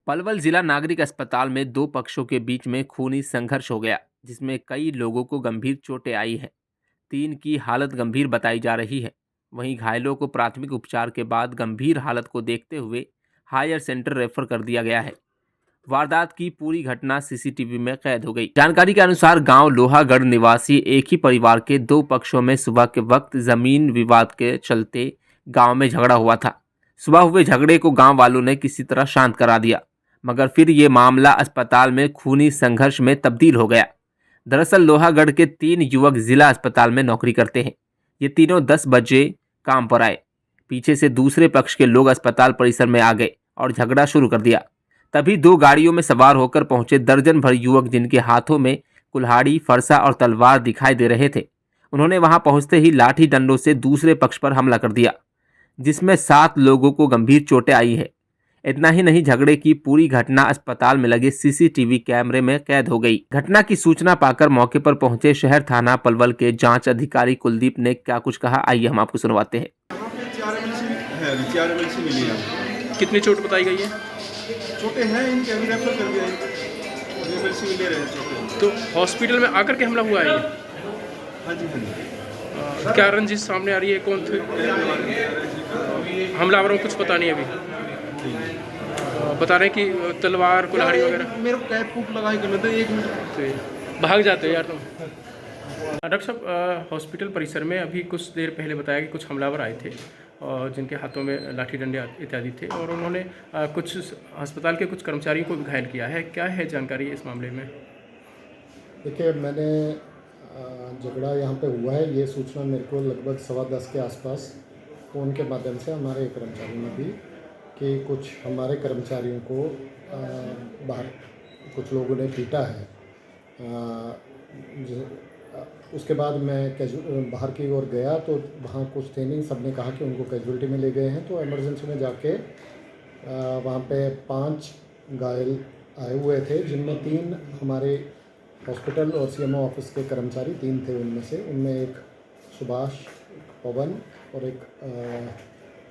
पलवल जिला नागरिक अस्पताल में दो पक्षों के बीच में खूनी संघर्ष हो गया, जिसमें कई लोगों को गंभीर चोटें आई हैं। तीन की हालत गंभीर बताई जा रही है। वहीं घायलों को प्राथमिक उपचार के बाद गंभीर हालत को देखते हुए हायर सेंटर रेफर कर दिया गया है। वारदात की पूरी घटना सीसीटीवी में कैद हो गई। जानकारी के अनुसार गांव लोहागढ़ निवासी एक ही परिवार के दो पक्षों में सुबह के वक्त जमीन विवाद के चलते गांव में झगड़ा हुआ था। सुबह हुए झगड़े को गांव वालों ने किसी तरह शांत करा दिया, मगर फिर ये मामला अस्पताल में खूनी संघर्ष में तब्दील हो गया। दरअसल लोहागढ़ के तीन युवक जिला अस्पताल में नौकरी करते हैं। ये तीनों 10 बजे काम पर आए। पीछे से दूसरे पक्ष के लोग अस्पताल परिसर में आ गए और झगड़ा शुरू कर दिया। तभी दो गाड़ियों में सवार होकर पहुंचे दर्जन भर युवक, जिनके हाथों में कुल्हाड़ी, फरसा और तलवार दिखाई दे रहे थे। उन्होंने वहां पहुंचते ही लाठी डंडों से दूसरे पक्ष पर हमला कर दिया, जिसमें 7 लोगों को गंभीर चोटें आई है। इतना ही नहीं, झगड़े की पूरी घटना अस्पताल में लगे सीसीटीवी कैमरे में कैद हो गई। घटना की सूचना पाकर मौके पर पहुंचे शहर थाना पलवल के जांच अधिकारी कुलदीप ने क्या कुछ कहा, आइए हम आपको सुनवाते हैं। 4 एमएल मिली है। कितनी चोट बताई गई है? छोटे हैं, इनके अभी रेफर कर दिया है। एमएल ले रहे हैं छोटे। तो हॉस्पिटल में आकर के हमला हुआ है ये? हाँ जी, हाँ जी। क्या रंजिश सामने आ रही है? कौन थे हमलावरों को? कुछ पता नहीं अभी। बता रहे हैं कि तलवार, कुल्हाड़ी वगैरह। मेरे को कैप कूप लगाई कर लेते 1 मिनट तो भाग जाते हो यार तुम। डॉक्टर साहब, हॉस्पिटल परिसर में अभी कुछ देर पहले बताया कि कुछ हमलावर आए थे और जिनके हाथों में लाठी डंडे इत्यादि थे, और उन्होंने कुछ अस्पताल के कुछ कर्मचारियों को भी घायल किया है। क्या है जानकारी इस मामले में? देखिए, मैंने झगड़ा यहाँ पे हुआ है, ये सूचना मेरे को लगभग 10:15 के आसपास फ़ोन के माध्यम से हमारे कर्मचारी ने दी कि कुछ हमारे कर्मचारियों को बाहर कुछ लोगों ने पीटा है। उसके बाद मैं बाहर की ओर गया तो वहाँ कुछ थे नहीं, सब ने कहा कि उनको कैजुअल्टी में ले गए हैं। तो इमरजेंसी में जाके वहाँ पे 5 घायल आए हुए थे, जिनमें 3 हमारे हॉस्पिटल और सीएमओ ऑफिस के कर्मचारी 3 थे। उनमें एक सुभाष, पवन और एक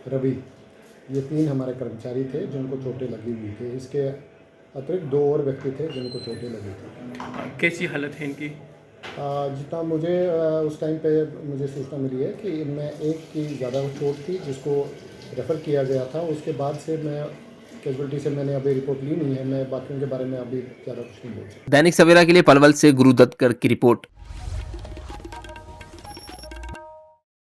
रवि, ये 3 हमारे कर्मचारी थे जिनको चोटें लगी हुई थी। इसके अतिरिक्त 2 और व्यक्ति थे जिनको चोटें लगी थी। कैसी हालत है इनकी? जितना मुझे उस टाइम पे मुझे सूचना मिली है कि इनमें एक की ज़्यादा चोट थी जिसको रेफ़र किया गया था। उसके बाद से मैं कैजुअल्टी से मैंने अभी रिपोर्ट ली नहीं है। मैं बाकियों के बारे में अभी ज़्यादा कुछ नहीं बोल सकता। दैनिक सवेरा के लिए पलवल से गुरुदत्त कर की रिपोर्ट।